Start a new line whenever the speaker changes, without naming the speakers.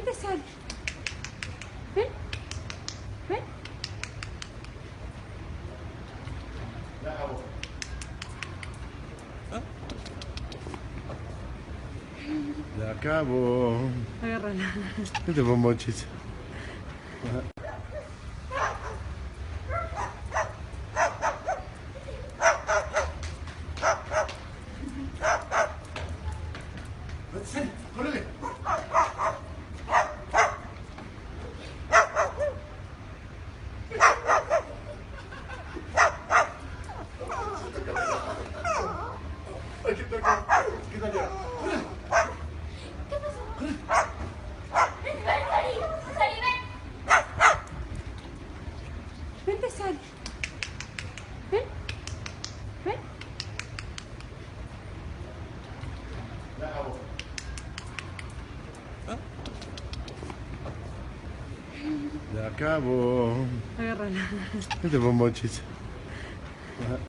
Vente, Sal. Ven. Ven.
Ya acabó. Ya acabó.
Agárrala.
Vete por mochis. Vete, córrele. Ay, ¿qué tal? ¿Qué tal ya?
¿Qué pasó? Ven, Sari. Sari, ven. Vente, Sal. Ven. Ven.
Ya acabó. Ya acabó.
Agárrala.
Vete por mochis.